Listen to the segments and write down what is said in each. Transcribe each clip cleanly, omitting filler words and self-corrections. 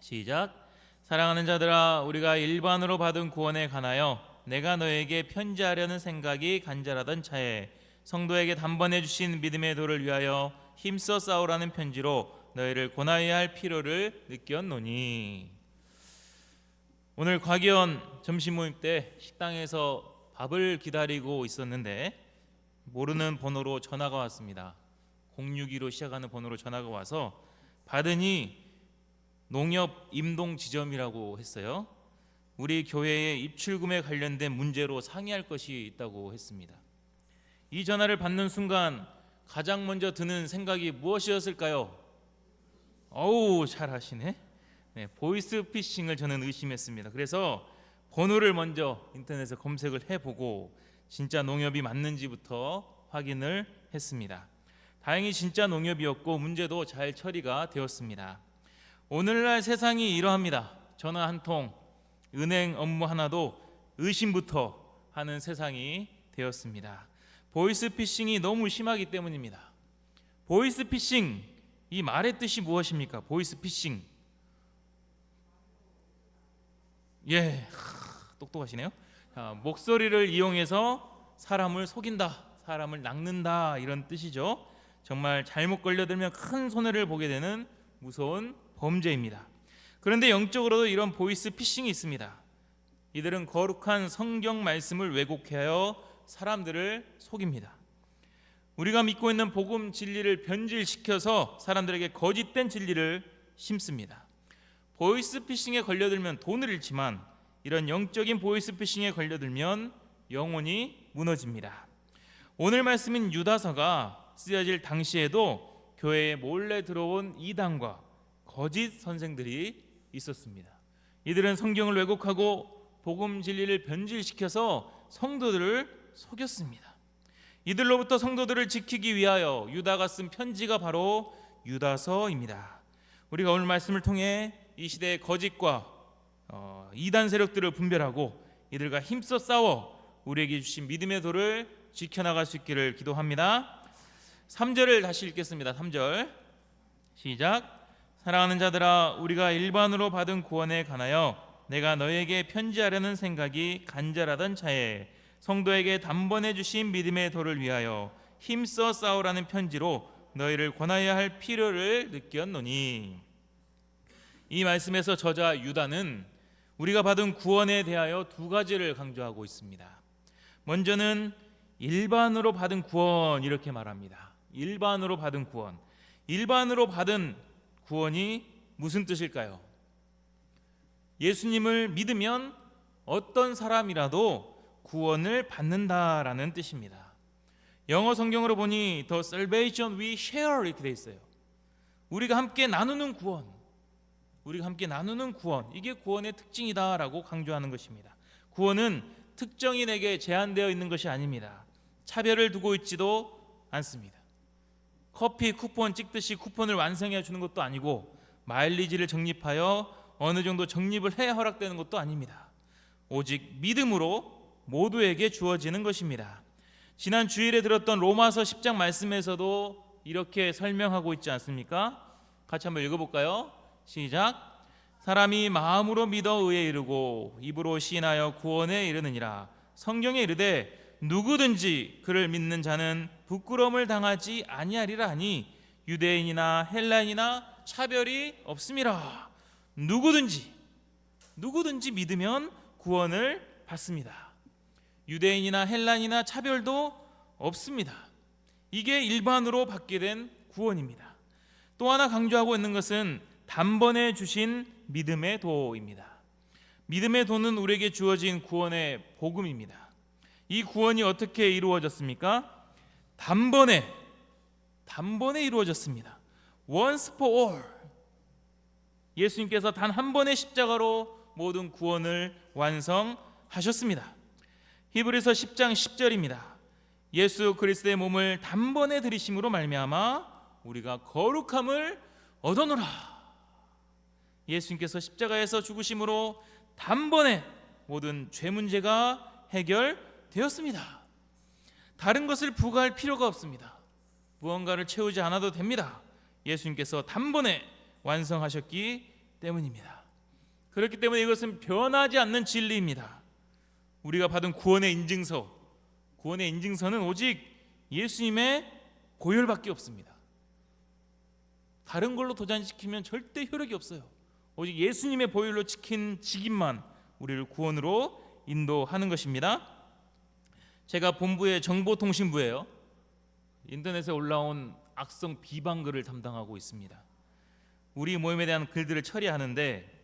시작. 사랑하는 자들아, 우리가 일반으로 받은 구원에 관하여 내가 너에게 편지하려는 생각이 간절하던 차에 성도에게 단번에 주신 믿음의 도를 위하여 힘써 싸우라는 편지로 너희를 권하여야 할 필요를 느꼈노니. 오늘 과기원 점심 모임 때 식당에서 밥을 기다리고 있었는데 모르는 번호로 전화가 왔습니다. 062로 시작하는 번호로 전화가 와서 받으니 농협 임동지점이라고 했어요. 우리 교회의 입출금에 관련된 문제로 상의할 것이 있다고 했습니다. 이 전화를 받는 순간 가장 먼저 드는 생각이 무엇이었을까요? 어우, 잘하시네. 보이스피싱을 저는 의심했습니다. 그래서 번호를 먼저 인터넷에 검색을 해보고 진짜 농협이 맞는지부터 확인을 했습니다. 다행히 진짜 농협이었고 문제도 잘 처리가 되었습니다. 오늘날 세상이 이러합니다. 전화 한 통, 은행 업무 하나도 의심부터 하는 세상이 되었습니다. 보이스피싱이 너무 심하기 때문입니다. 보이스피싱, 이 말의 뜻이 무엇입니까? 보이스피싱. 똑똑하시네요. 목소리를 이용해서 사람을 속인다, 사람을 낚는다, 이런 뜻이죠. 정말 잘못 걸려들면 큰 손해를 보게 되는 무서운 범죄입니다. 그런데 영적으로도 이런 보이스피싱이 있습니다. 이들은 거룩한 성경 말씀을 왜곡하여 사람들을 속입니다. 우리가 믿고 있는 복음 진리를 변질시켜서 사람들에게 거짓된 진리를 심습니다. 보이스피싱에 걸려들면 돈을 잃지만 이런 영적인 보이스피싱에 걸려들면 영혼이 무너집니다. 오늘 말씀인 유다서가 쓰여질 당시에도 교회에 몰래 들어온 이단과 거짓 선생들이 있었습니다. 이들은 성경을 왜곡하고 복음 진리를 변질시켜서 성도들을 속였습니다. 이들로부터 성도들을 지키기 위하여 유다가 쓴 편지가 바로 유다서입니다. 우리가 오늘 말씀을 통해 이 시대의 거짓과 이단 세력들을 분별하고 이들과 힘써 싸워 우리에게 주신 믿음의 도를 지켜나갈 수 있기를 기도합니다. 3절을 다시 읽겠습니다. 3절 시작. 사랑하는 자들아, 우리가 일반으로 받은 구원에 관하여 내가 너에게 편지하려는 생각이 간절하던 차에 성도에게 단번에 주신 믿음의 도를 위하여 힘써 싸우라는 편지로 너희를 권하여야 할 필요를 느꼈노니. 이 말씀에서 저자 유다는 우리가 받은 구원에 대하여 두 가지를 강조하고 있습니다. 먼저는 일반으로 받은 구원, 이렇게 말합니다. 일반으로 받은 구원. 일반으로 받은 구원이 무슨 뜻일까요? 예수님을 믿으면 어떤 사람이라도 구원을 받는다라는 뜻입니다. 영어 성경으로 보니 The salvation we share 이렇게 돼 있어요. 우리가 함께 나누는 구원, 우리가 함께 나누는 구원, 이게 구원의 특징이다라고 강조하는 것입니다. 구원은 특정인에게 제한되어 있는 것이 아닙니다. 차별을 두고 있지도 않습니다. 커피 쿠폰 찍듯이 쿠폰을 완성해 주는 것도 아니고 마일리지를 적립하여 어느 정도 적립을 해야 허락되는 것도 아닙니다. 오직 믿음으로 모두에게 주어지는 것입니다. 지난 주일에 들었던 로마서 10장 말씀에서도 이렇게 설명하고 있지 않습니까? 같이 한번 읽어볼까요? 시작. 사람이 마음으로 믿어 의에 이르고 입으로 시인하여 구원에 이르느니라. 성경에 이르되 누구든지 그를 믿는 자는 부끄러움을 당하지 아니하리라 하니 유대인이나 헬라인이나 차별이 없음이라. 누구든지 믿으면 구원을 받습니다. 유대인이나 헬라인이나 차별도 없습니다. 이게 일반으로 받게 된 구원입니다. 또 하나 강조하고 있는 것은 단번에 주신 믿음의 도입니다. 믿음의 도는 우리에게 주어진 구원의 복음입니다. 이 구원이 어떻게 이루어졌습니까? 단번에 이루어졌습니다. Once for all. 예수님께서 단 한 번의 십자가로 모든 구원을 완성하셨습니다. 히브리서 10장 10절입니다. 예수 그리스도의 몸을 단번에 들이심으로 말미암아 우리가 거룩함을 얻어노라. 예수님께서 십자가에서 죽으심으로 단번에 모든 죄 문제가 해결되었습니다. 다른 것을 부과할 필요가 없습니다. 무언가를 채우지 않아도 됩니다. 예수님께서 단번에 완성하셨기 때문입니다. 그렇기 때문에 이것은 변하지 않는 진리입니다. 우리가 받은 구원의 인증서는 오직 예수님의 보혈밖에 없습니다. 다른 걸로 도장시키면 절대 효력이 없어요. 오직 예수님의 보혈로 찍힌 직임만 우리를 구원으로 인도하는 것입니다. 제가 본부의 정보통신부예요. 인터넷에 올라온 악성 비방글을 담당하고 있습니다. 우리 모임에 대한 글들을 처리하는데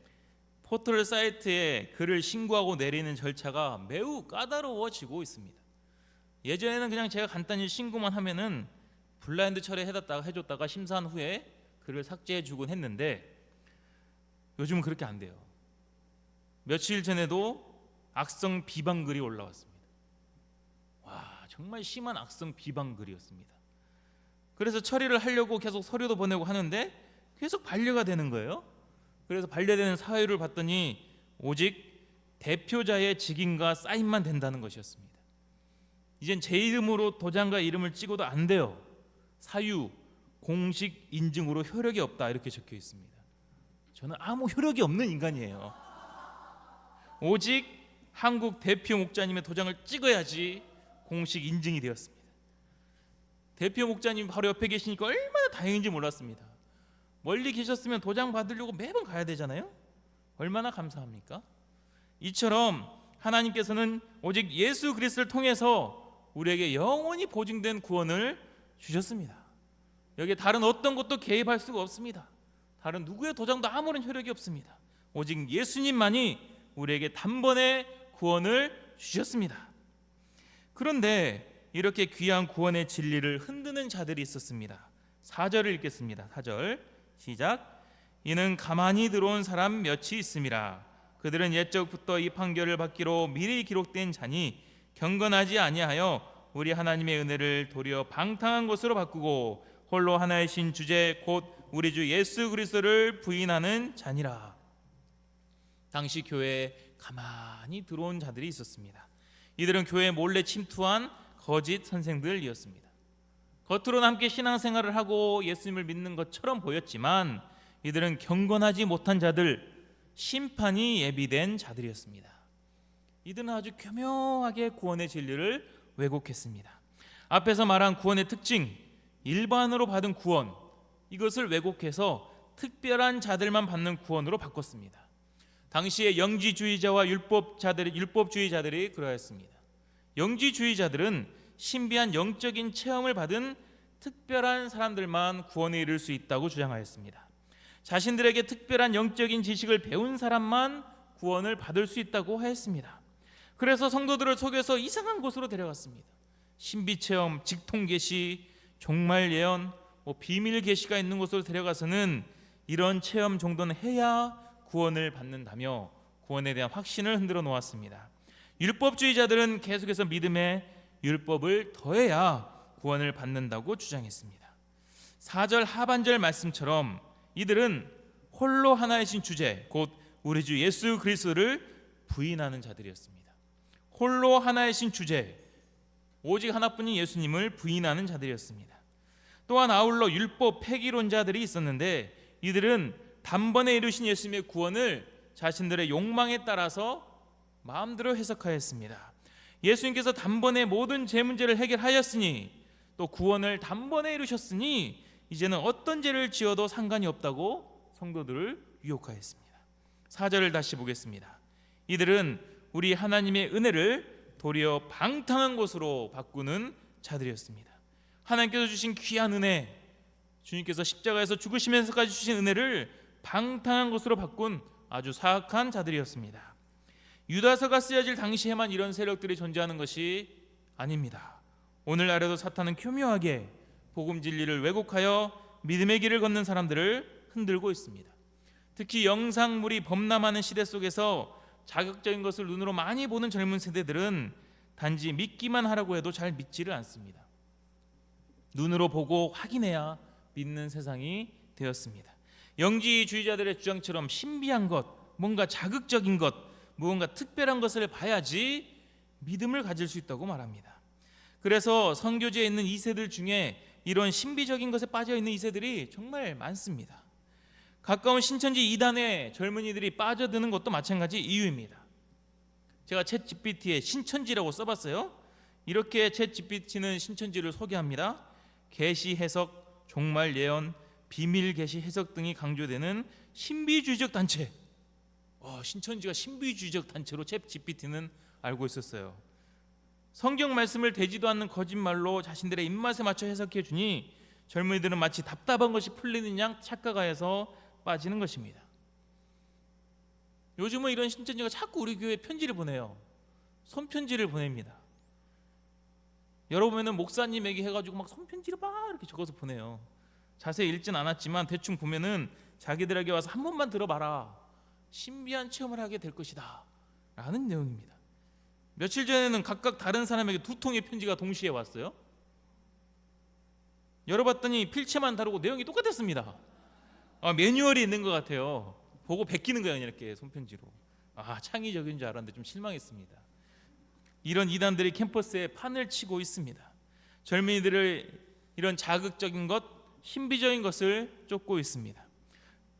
포털 사이트에 글을 신고하고 내리는 절차가 매우 까다로워지고 있습니다. 예전에는 그냥 제가 간단히 신고만 하면은 블라인드 처리해줬다가 심사한 후에 글을 삭제해주곤 했는데 요즘은 그렇게 안 돼요. 며칠 전에도 악성 비방글이 올라왔습니다. 와, 정말 심한 악성 비방글이었습니다. 그래서 처리를 하려고 계속 서류도 보내고 하는데 계속 반려가 되는 거예요. 그래서 반려되는 사유를 봤더니 오직 대표자의 직인과 사인만 된다는 것이었습니다. 이젠 제 이름으로 도장과 이름을 찍어도 안 돼요. 사유, 공식 인증으로 효력이 없다 이렇게 적혀 있습니다. 저는 아무 효력이 없는 인간이에요. 오직 한국 대표 목자님의 도장을 찍어야지 공식 인증이 되었습니다. 대표 목자님 바로 옆에 계시니까 얼마나 다행인지 몰랐습니다. 멀리 계셨으면 도장 받으려고 매번 가야 되잖아요. 얼마나 감사합니까? 이처럼 하나님께서는 오직 예수 그리스도를 통해서 우리에게 영원히 보증된 구원을 주셨습니다. 여기에 다른 어떤 것도 개입할 수가 없습니다. 다른 누구의 도장도 아무런 효력이 없습니다. 오직 예수님만이 우리에게 단번에 구원을 주셨습니다. 그런데 이렇게 귀한 구원의 진리를 흔드는 자들이 있었습니다. 4절을 읽겠습니다. 4절 시작. 이는 가만히 들어온 사람 몇이 있음이라. 그들은 옛적부터 이 판결을 받기로 미리 기록된 자니 경건하지 아니하여 우리 하나님의 은혜를 도리어 방탕한 것으로 바꾸고 홀로 하나이신 주제 곧 우리 주 예수 그리스도를 부인하는 자니라. 당시 교회에 가만히 들어온 자들이 있었습니다. 이들은 교회에 몰래 침투한 거짓 선생들이었습니다. 겉으로는 함께 신앙생활을 하고 예수님을 믿는 것처럼 보였지만 이들은 경건하지 못한 자들, 심판이 예비된 자들이었습니다. 이들은 아주 교묘하게 구원의 진리를 왜곡했습니다. 앞에서 말한 구원의 특징, 일반으로 받은 구원, 이것을 왜곡해서 특별한 자들만 받는 구원으로 바꿨습니다. 당시의 영지주의자와 율법주의자들이 그러했습니다. 영지주의자들은 신비한 영적인 체험을 받은 특별한 사람들만 구원에 이를 수 있다고 주장하였습니다. 자신들에게 특별한 영적인 지식을 배운 사람만 구원을 받을 수 있다고 하였습니다. 그래서 성도들을 속여서 이상한 곳으로 데려갔습니다. 신비체험, 직통계시, 종말 예언, 비밀 계시가 있는 곳으로 데려가서는 이런 체험 정도는 해야 구원을 받는다며 구원에 대한 확신을 흔들어 놓았습니다. 율법주의자들은 계속해서 믿음에 율법을 더해야 구원을 받는다고 주장했습니다. 4절 하반절 말씀처럼 이들은 홀로 하나이신 주제 곧 우리 주 예수 그리스도를 부인하는 자들이었습니다. 홀로 하나이신 주제, 오직 하나뿐인 예수님을 부인하는 자들이었습니다. 또한 아울러 율법 폐기론자들이 있었는데 이들은 단번에 이루신 예수님의 구원을 자신들의 욕망에 따라서 마음대로 해석하였습니다. 예수님께서 단번에 모든 죄 문제를 해결하였으니 또 구원을 단번에 이루셨으니 이제는 어떤 죄를 지어도 상관이 없다고 성도들을 유혹하였습니다. 4절을 다시 보겠습니다. 이들은 우리 하나님의 은혜를 도리어 방탕한 것으로 바꾸는 자들이었습니다. 하나님께서 주신 귀한 은혜, 주님께서 십자가에서 죽으시면서까지 주신 은혜를 방탕한 것으로 바꾼 아주 사악한 자들이었습니다. 유다서가 쓰여질 당시에만 이런 세력들이 존재하는 것이 아닙니다. 오늘날에도 사탄은 교묘하게 복음 진리를 왜곡하여 믿음의 길을 걷는 사람들을 흔들고 있습니다. 특히 영상물이 범람하는 시대 속에서 자극적인 것을 눈으로 많이 보는 젊은 세대들은 단지 믿기만 하라고 해도 잘 믿지를 않습니다. 눈으로 보고 확인해야 믿는 세상이 되었습니다. 영지주의자들의 주장처럼 신비한 것, 뭔가 자극적인 것, 무언가 특별한 것을 봐야지 믿음을 가질 수 있다고 말합니다. 그래서 선교지에 있는 2세들 중에 이런 신비적인 것에 빠져 있는 2세들이 정말 많습니다. 가까운 신천지 이단에 젊은이들이 빠져드는 것도 마찬가지 이유입니다. 제가 챗 GPT에 신천지라고 써봤어요. 이렇게 챗 GPT는 신천지를 소개합니다. 계시 해석, 종말 예언, 비밀 계시 해석 등이 강조되는 신비주의적 단체. 신천지가 신비주의적 단체로 챗 GPT는 알고 있었어요. 성경 말씀을 되지도 않는 거짓말로 자신들의 입맛에 맞춰 해석해 주니 젊은이들은 마치 답답한 것이 풀리는 양 착각하여서 빠지는 것입니다. 요즘은 이런 신천지가 자꾸 우리 교회에 편지를 보내요. 손편지를 보냅니다. 열어보면은 목사님에게 해가지고 막 손편지를 막 이렇게 적어서 보내요. 자세히 읽진 않았지만 대충 보면은 자기들에게 와서 한 번만 들어봐라, 신비한 체험을 하게 될 것이다 라는 내용입니다. 며칠 전에는 각각 다른 사람에게 2통의 편지가 동시에 왔어요. 열어봤더니 필체만 다르고 내용이 똑같았습니다. 매뉴얼이 있는 것 같아요. 보고 베끼는 거예요, 이렇게 손편지로. 창의적인 줄 알았는데 좀 실망했습니다. 이런 이단들이 캠퍼스에 판을 치고 있습니다. 젊은이들을 이런 자극적인 것, 신비적인 것을 쫓고 있습니다.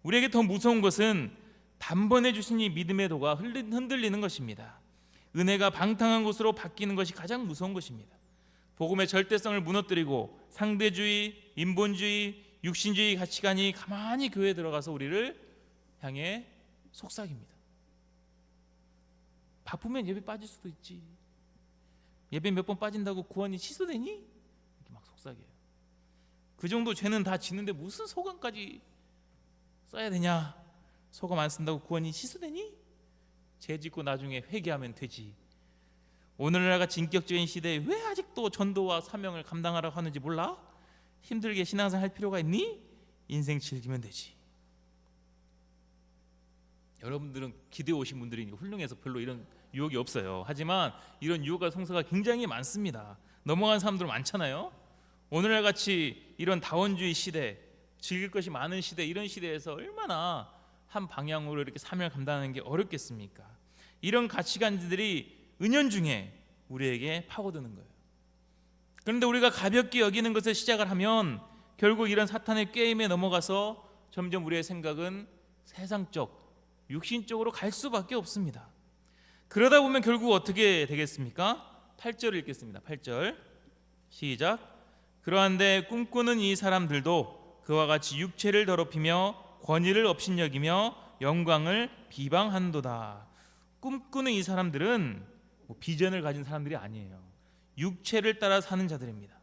우리에게 더 무서운 것은 단번에 주신 이 믿음의 도가 흔들리는 것입니다. 은혜가 방탕한 것으로 바뀌는 것이 가장 무서운 것입니다. 복음의 절대성을 무너뜨리고 상대주의, 인본주의, 육신주의 가치관이 가만히 교회에 들어가서 우리를 향해 속삭입니다. 바쁘면 예배 빠질 수도 있지. 예배 몇 번 빠진다고 구원이 취소되니? 이렇게 막 속삭여요. 그 정도 죄는 다 지는데 무슨 소감까지 써야 되냐? 소감 안 쓴다고 구원이 취소되니? 죄 짓고 나중에 회개하면 되지. 오늘날 같이 인격적인 시대에 왜 아직도 전도와 사명을 감당하라고 하는지 몰라? 힘들게 신앙생활 할 필요가 있니? 인생 즐기면 되지. 여러분들은 기대해 오신 분들이니까 훌륭해서 별로 이런 유혹이 없어요. 하지만 이런 유혹과 성서가 굉장히 많습니다. 넘어간 사람들 많잖아요. 오늘날 같이 이런 다원주의 시대, 즐길 것이 많은 시대, 이런 시대에서 얼마나 한 방향으로 이렇게 사명을 감당하는 게 어렵겠습니까? 이런 가치관들이 은연중에 우리에게 파고드는 거예요. 그런데 우리가 가볍게 여기는 것을 시작을 하면 결국 이런 사탄의 게임에 넘어가서 점점 우리의 생각은 세상적, 육신적으로 갈 수밖에 없습니다. 그러다 보면 결국 어떻게 되겠습니까? 8절을 읽겠습니다. 8절 시작. 그러한데 꿈꾸는 이 사람들도 그와 같이 육체를 더럽히며 권위를 업신여기며 영광을 비방한도다. 꿈꾸는 이 사람들은 비전을 가진 사람들이 아니에요. 육체를 따라 사는 자들입니다.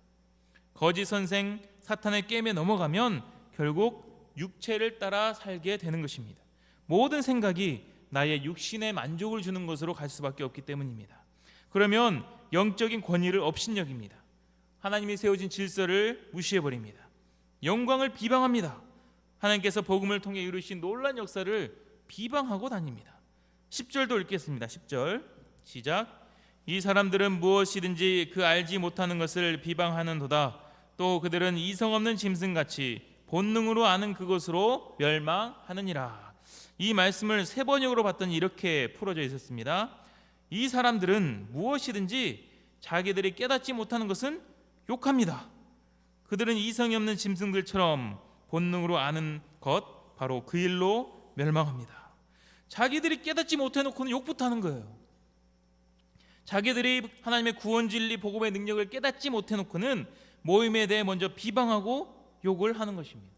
거짓 선생 사탄의 게임에 넘어가면 결국 육체를 따라 살게 되는 것입니다. 모든 생각이 나의 육신의 만족을 주는 것으로 갈 수밖에 없기 때문입니다. 그러면 영적인 권위를 업신여깁니다. 하나님이 세워진 질서를 무시해버립니다. 영광을 비방합니다. 하나님께서 복음을 통해 이루신 놀라운 역사를 비방하고 다닙니다. 10절도 읽겠습니다. 10절 시작. 이 사람들은 무엇이든지 그 알지 못하는 것을 비방하는도다. 또 그들은 이성 없는 짐승같이 본능으로 아는 그것으로 멸망하느니라. 이 말씀을 세 번역으로 봤더니 이렇게 풀어져 있었습니다. 이 사람들은 무엇이든지 자기들이 깨닫지 못하는 것은 욕합니다. 그들은 이성이 없는 짐승들처럼 본능으로 아는 것, 바로 그 일로 멸망합니다. 자기들이 깨닫지 못해놓고는 욕부터 하는 거예요. 자기들이 하나님의 구원 진리 복음의 능력을 깨닫지 못해놓고는 모임에 대해 먼저 비방하고 욕을 하는 것입니다.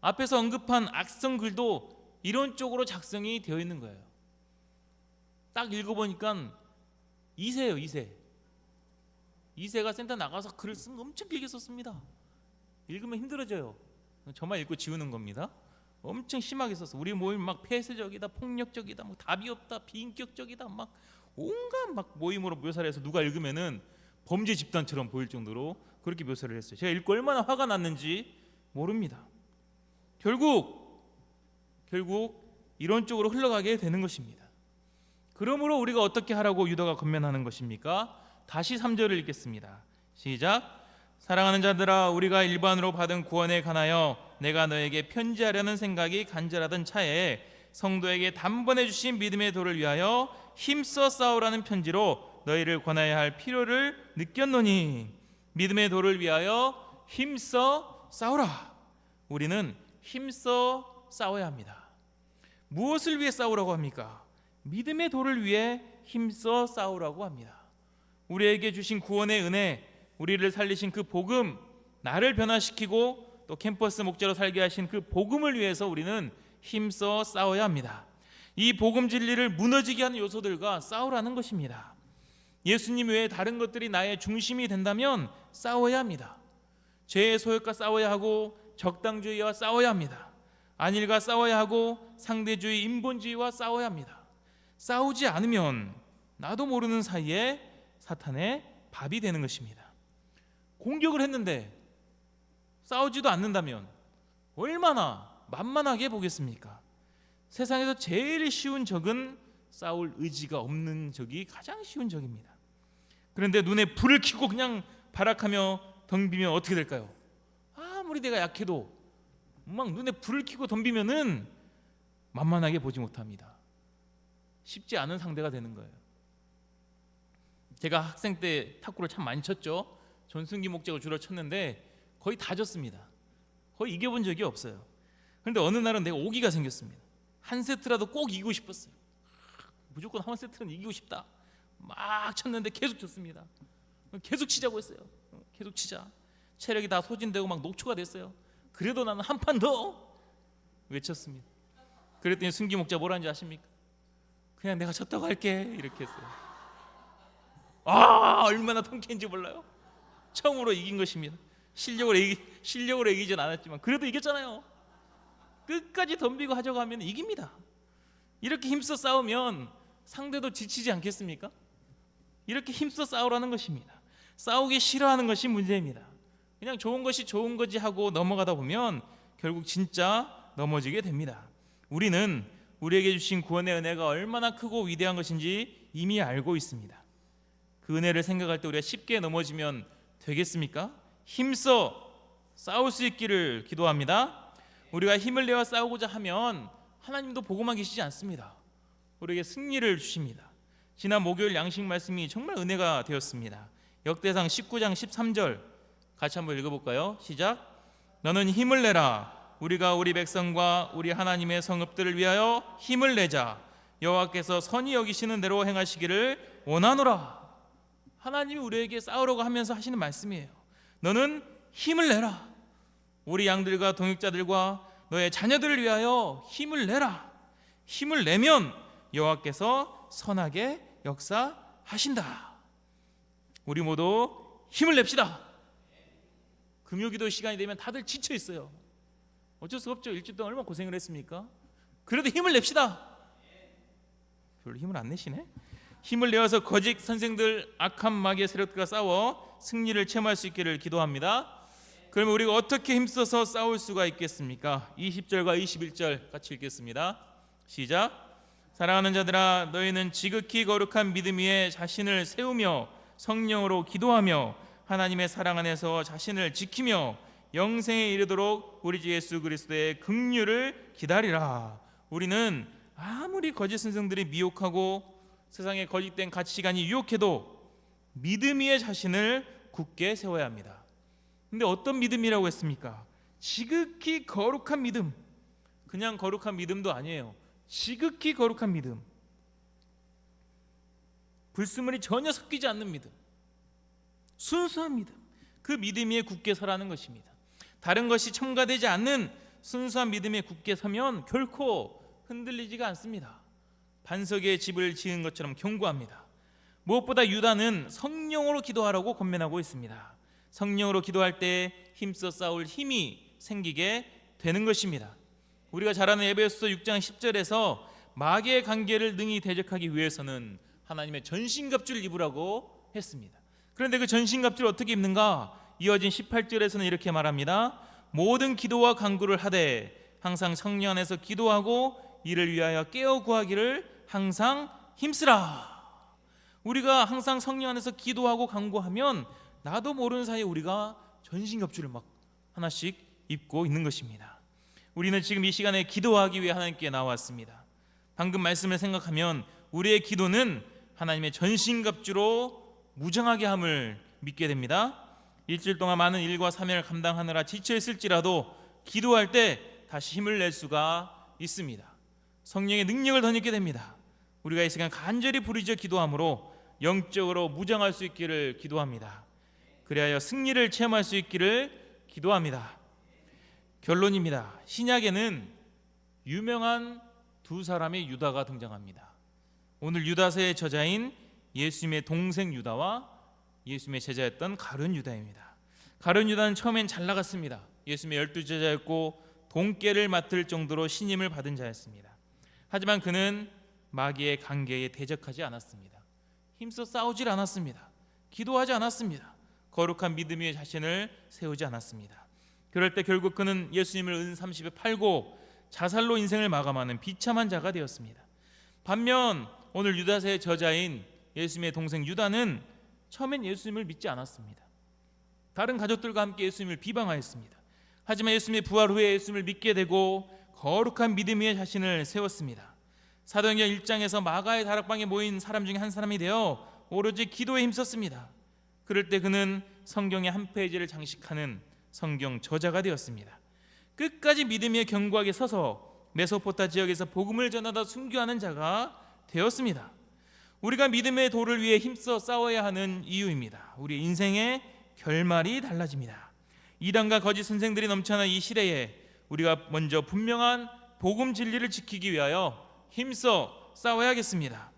앞에서 언급한 악성 글도 이런 쪽으로 작성이 되어 있는 거예요. 딱 읽어보니까 2세예요. 2세가 센터 나가서 글을 쓴 거 엄청 길게 썼습니다. 읽으면 힘들어져요. 저만 읽고 지우는 겁니다. 엄청 심하게 썼어. 우리 모임 막 폐쇄적이다, 폭력적이다, 뭐 답이 없다, 비인격적이다, 막 온갖 막 모임으로 묘사를 해서 누가 읽으면은 범죄 집단처럼 보일 정도로 그렇게 묘사를 했어요. 제가 읽고 얼마나 화가 났는지 모릅니다. 결국 이런 쪽으로 흘러가게 되는 것입니다. 그러므로 우리가 어떻게 하라고 유다가 권면하는 것입니까? 다시 3절을 읽겠습니다. 시작. 사랑하는 자들아, 우리가 일반으로 받은 구원에 관하여 내가 너에게 편지하려는 생각이 간절하던 차에 성도에게 단번에 주신 믿음의 도를 위하여 힘써 싸우라는 편지로 너희를 권하여야 할 필요를 느꼈노니. 믿음의 도를 위하여 힘써 싸우라. 우리는 힘써 싸워야 합니다. 무엇을 위해 싸우라고 합니까? 믿음의 도를 위해 힘써 싸우라고 합니다. 우리에게 주신 구원의 은혜, 우리를 살리신 그 복음, 나를 변화시키고 또 캠퍼스 목자로 살게 하신 그 복음을 위해서 우리는 힘써 싸워야 합니다. 이 복음 진리를 무너지게 하는 요소들과 싸우라는 것입니다. 예수님 외에 다른 것들이 나의 중심이 된다면 싸워야 합니다. 죄의 소욕과 싸워야 하고 적당주의와 싸워야 합니다. 안일과 싸워야 하고 상대주의, 인본주의와 싸워야 합니다. 싸우지 않으면 나도 모르는 사이에 사탄의 밥이 되는 것입니다. 공격을 했는데 싸우지도 않는다면 얼마나 만만하게 보겠습니까? 세상에서 제일 쉬운 적은 싸울 의지가 없는 적이 가장 쉬운 적입니다. 그런데 눈에 불을 켜고 그냥 발악하며 덤비면 어떻게 될까요? 아무리 내가 약해도 막 눈에 불을 켜고 덤비면은 만만하게 보지 못합니다. 쉽지 않은 상대가 되는 거예요. 제가 학생 때 탁구를 참 많이 쳤죠. 전승기 목재고 주로 쳤는데 거의 다 졌습니다. 거의 이겨본 적이 없어요. 그런데 어느 날은 내가 오기가 생겼습니다. 한 세트라도 꼭 이기고 싶었어요. 무조건 한 세트는 이기고 싶다. 막 쳤는데 계속 졌습니다. 계속 치자고 했어요. 계속 치자. 체력이 다 소진되고 막 녹초가 됐어요. 그래도 나는 한 판 더 외쳤습니다. 그랬더니 승기 목자 뭐라는지 아십니까? 그냥 내가 졌다고 할게 이렇게 했어요. 얼마나 통쾌한지 몰라요. 처음으로 이긴 것입니다. 실력으로 이기진 않았지만 그래도 이겼잖아요. 끝까지 덤비고 하자고 하면 이깁니다. 이렇게 힘써 싸우면 상대도 지치지 않겠습니까? 이렇게 힘써 싸우라는 것입니다. 싸우기 싫어하는 것이 문제입니다. 그냥 좋은 것이 좋은 거지 하고 넘어가다 보면 결국 진짜 넘어지게 됩니다. 우리는 우리에게 주신 구원의 은혜가 얼마나 크고 위대한 것인지 이미 알고 있습니다. 그 은혜를 생각할 때 우리가 쉽게 넘어지면 되겠습니까? 힘써 싸울 수 있기를 기도합니다. 우리가 힘을 내어 싸우고자 하면 하나님도 보고만 계시지 않습니다. 우리에게 승리를 주십니다. 지난 목요일 양식 말씀이 정말 은혜가 되었습니다. 역대상 19장 13절 같이 한번 읽어볼까요? 시작. 너는 힘을 내라. 우리가 우리 백성과 우리 하나님의 성읍들을 위하여 힘을 내자. 여호와께서 선히 여기시는 대로 행하시기를 원하노라. 하나님이 우리에게 싸우라고 하면서 하시는 말씀이에요. 너는 힘을 내라. 우리 양들과 동역자들과 너의 자녀들을 위하여 힘을 내라. 힘을 내면 여호와께서 선하게 역사하신다. 우리 모두 힘을 냅시다. 금요기도 시간이 되면 다들 지쳐 있어요. 어쩔 수 없죠. 일주일 동안 얼마나 고생을 했습니까? 그래도 힘을 냅시다. 별로 힘을 안 내시네. 힘을 내어서 거짓 선생들, 악한 마귀의 세력들과 싸워 승리를 체험할 수 있기를 기도합니다. 그러면 우리가 어떻게 힘써서 싸울 수가 있겠습니까? 20절과 21절 같이 읽겠습니다. 시작. 사랑하는 자들아, 너희는 지극히 거룩한 믿음 위에 자신을 세우며 성령으로 기도하며 하나님의 사랑 안에서 자신을 지키며 영생에 이르도록 우리 주 예수 그리스도의 긍휼을 기다리라. 우리는 아무리 거짓 선생들이 미혹하고 세상의 거짓된 가치관이 유혹해도 믿음 위에 자신을 굳게 세워야 합니다. 근데 어떤 믿음이라고 했습니까? 지극히 거룩한 믿음. 그냥 거룩한 믿음도 아니에요. 지극히 거룩한 믿음. 불순물이 전혀 섞이지 않는 믿음. 순수한 믿음. 그 믿음 위에 굳게 서라는 것입니다. 다른 것이 첨가되지 않는 순수한 믿음에 굳게 서면 결코 흔들리지가 않습니다. 반석에 집을 지은 것처럼 견고합니다. 무엇보다 유다는 성령으로 기도하라고 권면하고 있습니다. 성령으로 기도할 때 힘써 싸울 힘이 생기게 되는 것입니다. 우리가 잘 아는 에베소서 6장 10절에서 마귀의 관계를 능히 대적하기 위해서는 하나님의 전신갑주를 입으라고 했습니다. 그런데 그 전신갑주를 어떻게 입는가? 이어진 18절에서는 이렇게 말합니다. 모든 기도와 간구를 하되 항상 성령 안에서 기도하고 이를 위하여 깨어 구하기를 항상 힘쓰라. 우리가 항상 성령 안에서 기도하고 간구하면 나도 모르는 사이에 우리가 전신갑주를 막 하나씩 입고 있는 것입니다. 우리는 지금 이 시간에 기도하기 위해 하나님께 나왔습니다. 방금 말씀을 생각하면 우리의 기도는 하나님의 전신갑주로 무장하게 함을 믿게 됩니다. 일주일 동안 많은 일과 사명을 감당하느라 지쳐 있을지라도 기도할 때 다시 힘을 낼 수가 있습니다. 성령의 능력을 더 얻게 됩니다. 우리가 이 시간 간절히 부르짖어 기도함으로 영적으로 무장할 수 있기를 기도합니다. 그리하여 승리를 체험할 수 있기를 기도합니다. 결론입니다. 신약에는 유명한 두 사람의 유다가 등장합니다. 오늘 유다서의 저자인 예수님의 동생 유다와 예수님의 제자였던 가룟 유다입니다. 가룟 유다는 처음엔 잘 나갔습니다. 예수님의 12제자였고 돈깨를 맡을 정도로 신임을 받은 자였습니다. 하지만 그는 마귀의 관계에 대적하지 않았습니다. 힘써 싸우질 않았습니다. 기도하지 않았습니다. 거룩한 믿음 위에 자신을 세우지 않았습니다. 그럴 때 결국 그는 예수님을 은 30에 팔고 자살로 인생을 마감하는 비참한 자가 되었습니다. 반면 오늘 유다서의 저자인 예수님의 동생 유다는 처음엔 예수님을 믿지 않았습니다. 다른 가족들과 함께 예수님을 비방하였습니다. 하지만 예수님의 부활 후에 예수님을 믿게 되고 거룩한 믿음 위에 자신을 세웠습니다. 사도행전 1장에서 마가의 다락방에 모인 사람 중에 한 사람이 되어 오로지 기도에 힘썼습니다. 그럴 때 그는 성경의 한 페이지를 장식하는 성경 저자가 되었습니다. 끝까지 믿음 위에 견고하게 서서 메소포타 지역에서 복음을 전하다 순교하는 자가 되었습니다. 우리가 믿음의 도를 위해 힘써 싸워야 하는 이유입니다. 우리 인생의 결말이 달라집니다. 이단과 거짓 선생들이 넘쳐나는 이 시대에 우리가 먼저 분명한 복음 진리를 지키기 위하여 힘써 싸워야겠습니다.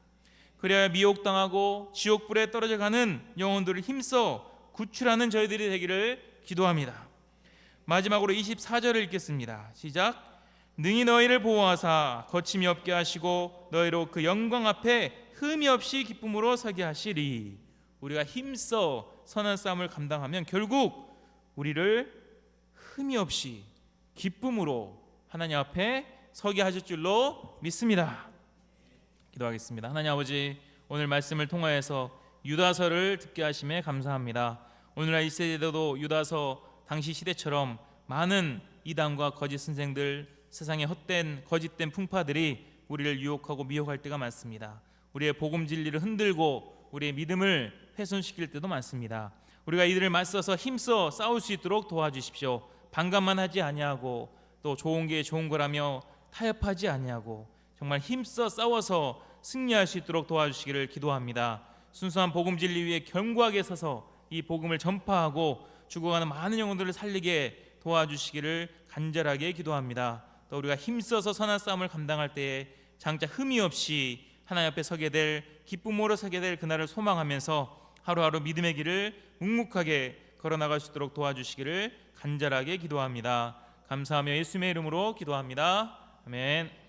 그래야 미혹당하고 지옥불에 떨어져 가는 영혼들을 힘써 구출하는 저희들이 되기를 기도합니다. 마지막으로 24절을 읽겠습니다. 시작. 능히 너희를 보호하사 거침이 없게 하시고 너희로 그 영광 앞에 흠이 없이 기쁨으로 서게 하시리. 우리가 힘써 선한 싸움을 감당하면 결국 우리를 흠이 없이 기쁨으로 하나님 앞에 서게 하실 줄로 믿습니다. 기도하겠습니다. 하나님 아버지, 오늘 말씀을 통하여서 유다서를 듣게 하심에 감사합니다. 오늘날 이 세대도 유다서 당시 시대처럼 많은 이단과 거짓 선생들, 세상의 헛된 거짓된 풍파들이 우리를 유혹하고 미혹할 때가 많습니다. 우리의 복음 진리를 흔들고 우리의 믿음을 훼손시킬 때도 많습니다. 우리가 이들을 맞서서 힘써 싸울 수 있도록 도와주십시오. 반감만 하지 아니하고 또 좋은 게 좋은 거라며 타협하지 아니하고 정말 힘써 싸워서 승리할 수 있도록 도와주시기를 기도합니다. 순수한 복음 진리 위에 견고하게 서서 이 복음을 전파하고 죽어가는 많은 영혼들을 살리게 도와주시기를 간절하게 기도합니다. 또 우리가 힘써서 선한 싸움을 감당할 때에 장차 흠이 없이 하나님 앞에 서게 될, 기쁨으로 서게 될 그날을 소망하면서 하루하루 믿음의 길을 묵묵하게 걸어나갈 수 있도록 도와주시기를 간절하게 기도합니다. 감사하며 예수님의 이름으로 기도합니다. 아멘.